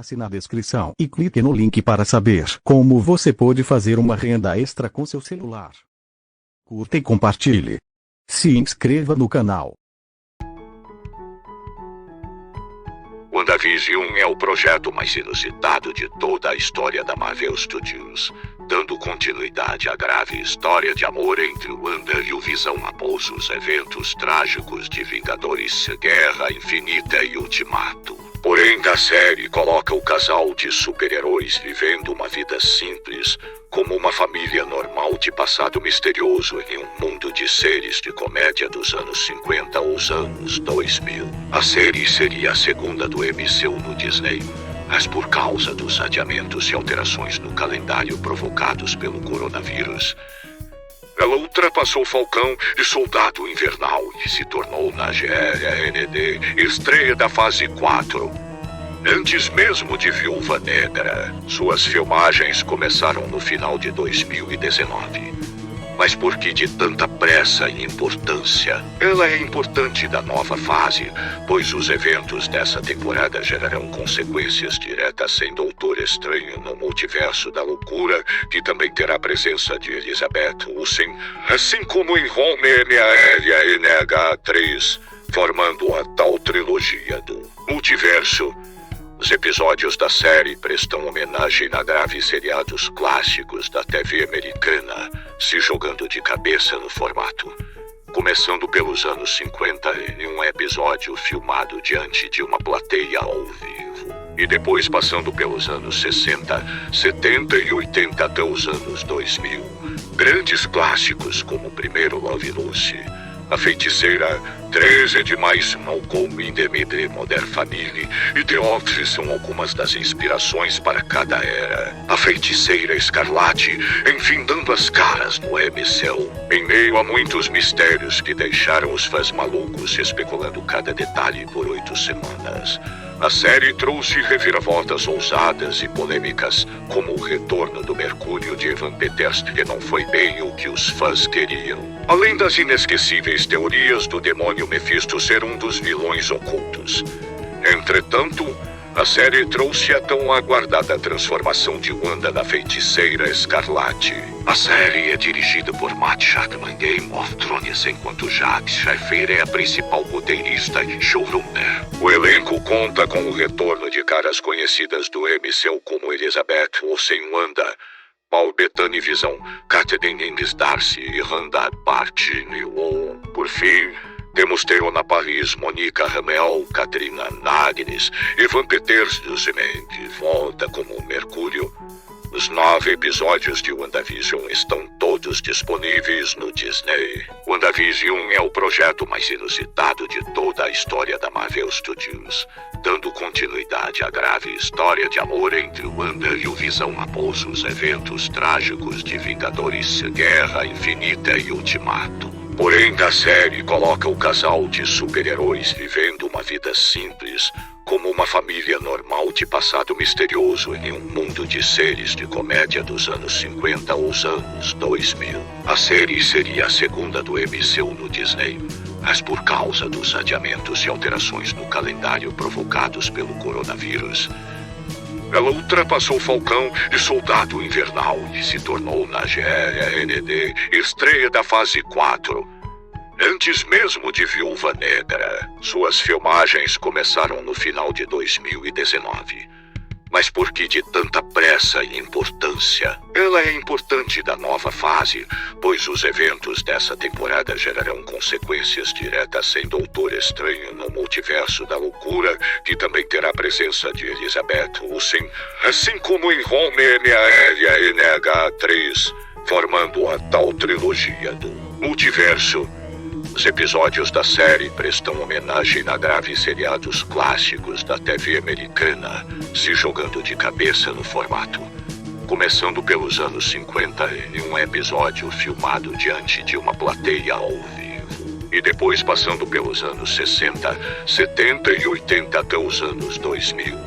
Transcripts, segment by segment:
passe na descrição e clique no link para saber como você pode fazer uma renda extra com seu celular. Curta e compartilhe. Se inscreva no canal. WandaVision é o projeto mais inusitado de toda a história da Marvel Studios, dando continuidade à grave história de amor entre Wanda e o Visão após os eventos trágicos de Vingadores Guerra Infinita e Ultimato. Porém, a série coloca o casal de super-heróis vivendo uma vida simples, como uma família normal de passado misterioso em um mundo de seres de comédia dos anos 50 aos anos 2000. A série seria a segunda do MCU no Disney, mas por causa dos adiamentos e alterações no calendário provocados pelo coronavírus, ela ultrapassou Falcão e Soldado Invernal e se tornou na GRND estreia da fase 4. Antes mesmo de Viúva Negra, suas filmagens começaram no final de 2019. Mas por que de tanta pressa e importância? Ela é importante da nova fase, pois os eventos dessa temporada gerarão consequências diretas em Doutor Estranho no Multiverso da Loucura, que também terá a presença de Elizabeth Olsen, assim como em Homem-Aranha NH3, formando a tal trilogia do Multiverso. Os episódios da série prestam homenagem a graves seriados clássicos da TV americana, se jogando de cabeça no formato. Começando pelos anos 50 em um episódio filmado diante de uma plateia ao vivo. E depois passando pelos anos 60, 70 e 80 até os anos 2000. Grandes clássicos como o primeiro Love Lucy, A Feiticeira, 13 é demais, Malcolm in the Middle, Modern Family e The Office são algumas das inspirações para cada era. A Feiticeira Escarlate, enfim, dando as caras no MCU, em meio a muitos mistérios que deixaram os fãs malucos especulando cada detalhe por 8 semanas. A série trouxe reviravoltas ousadas e polêmicas, como o retorno do Mercúrio de Evan Peters, que não foi bem o que os fãs queriam. Além das inesquecíveis teorias do demônio Mephisto ser um dos vilões ocultos. Entretanto, a série trouxe a tão aguardada transformação de Wanda na Feiticeira Escarlate. A série é dirigida por Matt Shakman, Game of Thrones, enquanto Jack Schaffer é a principal roteirista e showrunner. O elenco conta com o retorno de caras conhecidas do MCU como Elizabeth Olsen Wanda, Paul Bettany Visão, Katherine Ennis Darcy e Randa Bartiniol. Por fim, temos Theona Paris, Monica Ramel, Katrina Nagnes e Evan Peters do Cement, que volta como Mercúrio. Os 9 episódios de WandaVision estão todos disponíveis no Disney. WandaVision é o projeto mais inusitado de toda a história da Marvel Studios, dando continuidade à grave história de amor entre Wanda e o Visão após os eventos trágicos de Vingadores Guerra Infinita e Ultimato. Porém, a série coloca o casal de super-heróis vivendo uma vida simples, como uma família normal de passado misterioso em um mundo de seres de comédia dos anos 50 aos anos 2000. A série seria a segunda do MCU no Disney, mas por causa dos adiamentos e alterações no calendário provocados pelo coronavírus, ela ultrapassou Falcão e Soldado Invernal e se tornou na GRND estreia da fase 4. Antes mesmo de Viúva Negra, suas filmagens começaram no final de 2019. Mas por que de tanta pressa e importância? Ela é importante da nova fase, pois os eventos dessa temporada gerarão consequências diretas em Doutor Estranho no Multiverso da Loucura, que também terá a presença de Elizabeth Olsen, assim como em Homem-Aranha NH3, formando a tal trilogia do Multiverso. Os episódios da série prestam homenagem a graves seriados clássicos da TV americana, se jogando de cabeça no formato. Começando pelos anos 50 em um episódio filmado diante de uma plateia ao vivo. E depois passando pelos anos 60, 70 e 80 até os anos 2000.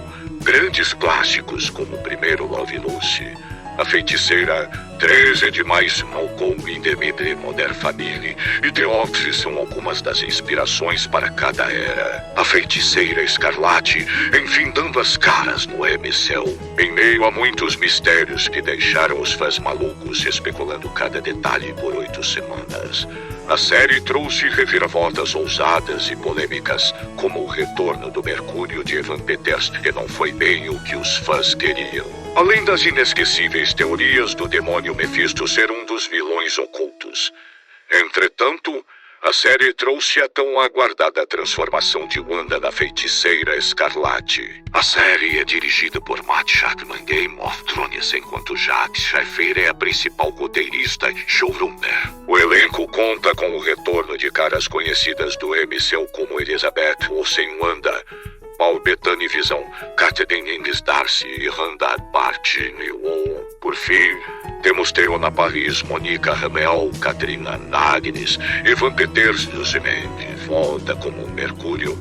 Grandes clássicos como o primeiro Love Lucy, A Feiticeira, 13 de mais Malcolm in the Middle Modern Family e The Office são algumas das inspirações para cada era. A Feiticeira Escarlate, enfim, dando as caras no MCU, em meio a muitos mistérios que deixaram os fãs malucos especulando cada detalhe por 8 semanas. A série trouxe reviravoltas ousadas e polêmicas, como o retorno do Mercúrio de Evan Peters, que não foi bem o que os fãs queriam. Além das inesquecíveis teorias do demônio Mephisto ser um dos vilões ocultos. Entretanto, a série trouxe a tão aguardada transformação de Wanda na Feiticeira Escarlate. A série é dirigida por Matt Shakman, Game of Thrones, enquanto Jack Schaffer é a principal roteirista e showrunner. O elenco conta com o retorno de caras conhecidas do MCU como Elizabeth Olsen, Wanda, Paul Bettany Visão, Catelyn Innes Darcy e Randa Bartini-Wong. Por fim, temos Theona Paris, Monica Rambeau, Katrina Agnes, Evan Peters do Cement, volta como Mercúrio.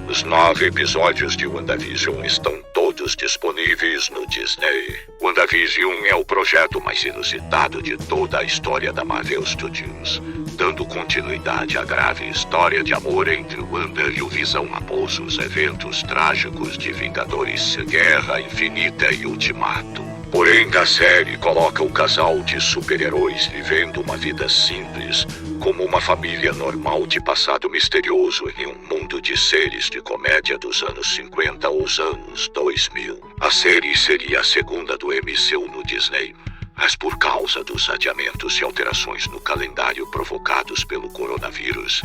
Os 9 episódios de WandaVision estão todos disponíveis no Disney. WandaVision é o projeto mais inusitado de toda a história da Marvel Studios, dando continuidade à grave história de amor entre Wanda e o Visão após os eventos trágicos de Vingadores, Guerra Infinita e Ultimato. Porém, a série coloca o casal de super-heróis vivendo uma vida simples, como uma família normal de passado misterioso em um mundo de seres de comédia dos anos 50 aos anos 2000. A série seria a segunda do MCU no Disney, mas por causa dos adiamentos e alterações no calendário provocados pelo coronavírus,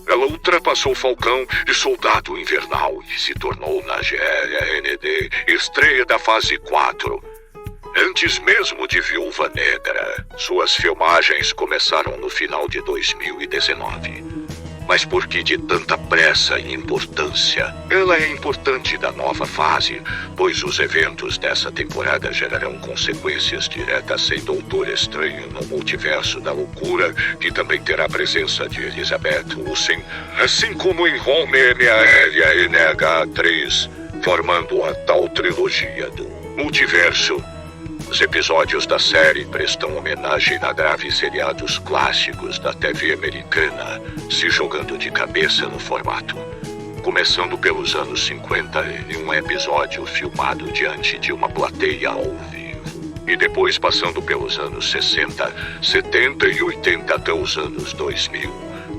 ela ultrapassou Falcão e Soldado Invernal e se tornou na GLND estreia da fase 4. Antes mesmo de Viúva Negra, suas filmagens começaram no final de 2019. Mas por que de tanta pressa e importância? Ela é importante da nova fase, pois os eventos dessa temporada gerarão consequências diretas em Doutor Estranho no Multiverso da Loucura, que também terá a presença de Elizabeth Olsen, assim como em Homem-Aranha NH3, formando a tal trilogia do Multiverso. Os episódios da série prestam homenagem a graves seriados clássicos da TV americana, se jogando de cabeça no formato. Começando pelos anos 50 em um episódio filmado diante de uma plateia ao vivo. E depois passando pelos anos 60, 70 e 80 até os anos 2000.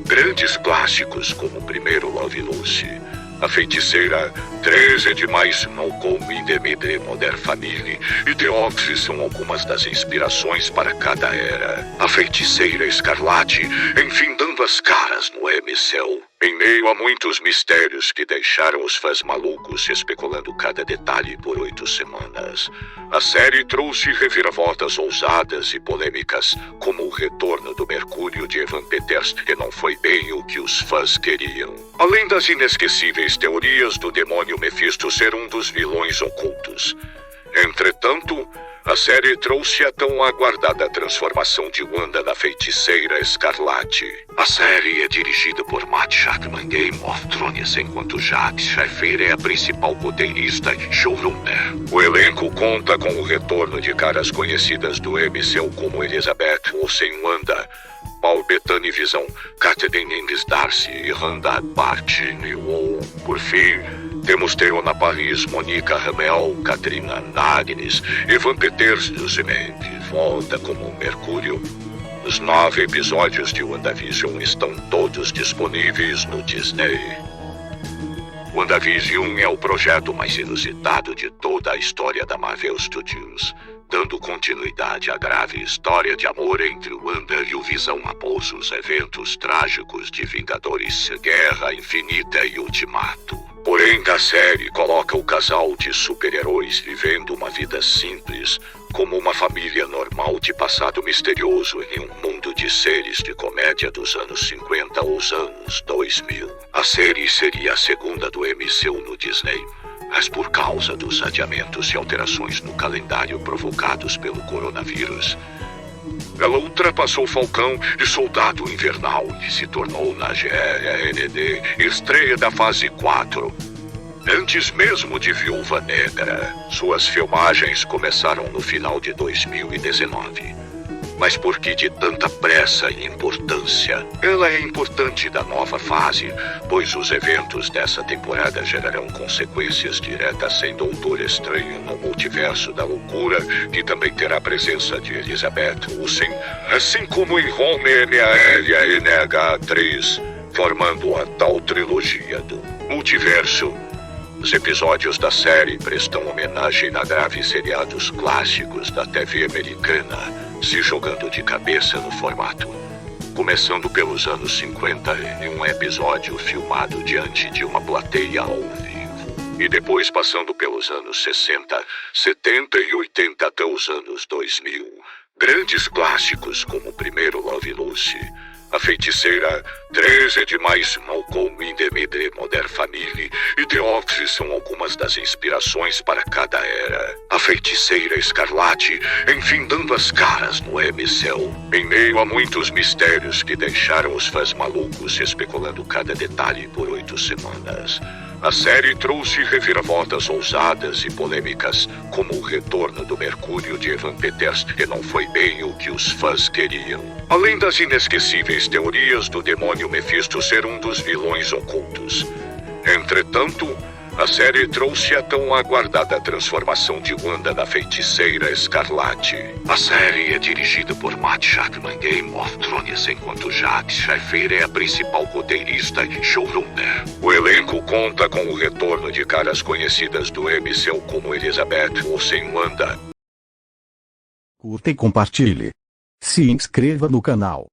Grandes clássicos como o primeiro Love Lucy, A Feiticeira, 13 de mais Malcolm in the Middle Modern Family e The Office são algumas das inspirações para cada era. A Feiticeira Escarlate, enfim, dando as caras no MCU, em meio a muitos mistérios que deixaram os fãs malucos especulando cada detalhe por 8 semanas. A série trouxe reviravoltas ousadas e polêmicas, como o retorno do Mercúrio de Evan Peters, que não foi bem o que os fãs queriam. Além das inesquecíveis teorias do demônio Mephisto ser um dos vilões ocultos. Entretanto, a série trouxe a tão aguardada transformação de Wanda na Feiticeira Escarlate. A série é dirigida por Matt Shakman, Game of Thrones, enquanto Jack Schaffer é a principal roteirista e showrunner. O elenco conta com o retorno de caras conhecidas do MCU como Elizabeth Olsen, Wanda, Paul Bettany Visão, Catelyn Innes Darcy e Randa Bartini-Wong. Por fim, temos Theona Paris, Monica Rambeau, Katrina Agnes, Evan Peters do Cement, volta como Mercúrio. Os 9 episódios de WandaVision estão todos disponíveis no Disney. WandaVision é o projeto mais inusitado de toda a história da Marvel Studios, dando continuidade à grave história de amor entre Wanda e o Visão após os eventos trágicos de Vingadores, Guerra Infinita e Ultimato. Porém, a série coloca o casal de super-heróis vivendo uma vida simples, como uma família normal de passado misterioso em um mundo de seres de comédia dos anos 50 aos anos 2000. A série seria a segunda do MCU no Disney, mas por causa dos adiamentos e alterações no calendário provocados pelo coronavírus, ela ultrapassou Falcão e Soldado Invernal e se tornou na GLND estreia da fase 4. Antes mesmo de Viúva Negra, suas filmagens começaram no final de 2019. Mas por que de tanta pressa e importância? Ela é importante da nova fase, pois os eventos dessa temporada gerarão consequências diretas em Doutor Estranho no Multiverso da Loucura, que também terá a presença de Elizabeth Olsen, assim como em Homem-MAL e NH3, formando a tal trilogia do Multiverso. Os episódios da série prestam homenagem a graves seriados clássicos da TV americana, se jogando de cabeça no formato. Começando pelos anos 50, em um episódio filmado diante de uma plateia ao vivo. E depois passando pelos anos 60, 70 e 80 até os anos 2000. Grandes clássicos como o primeiro Love Lucy, A Feiticeira, 13 de mais, Malcolm in the Middle, Modern Family e The Office são algumas das inspirações para cada era. A Feiticeira Escarlate, enfim, dando as caras no MCU, em meio a muitos mistérios que deixaram os fãs malucos especulando cada detalhe por 8 semanas. A série trouxe reviravoltas ousadas e polêmicas, como o retorno do Mercúrio de Evan Peters, que não foi bem o que os fãs queriam. Além das inesquecíveis teorias do demônio Mephisto ser um dos vilões ocultos. Entretanto, a série trouxe a tão aguardada transformação de Wanda na Feiticeira Escarlate. A série é dirigida por Matt Shakman, Game of Thrones, enquanto Jack Schaffer é a principal roteirista e showrunner. O elenco conta com o retorno de caras conhecidas do MCU como Elizabeth Olsen, Wanda. Curta e compartilhe. Se inscreva no canal.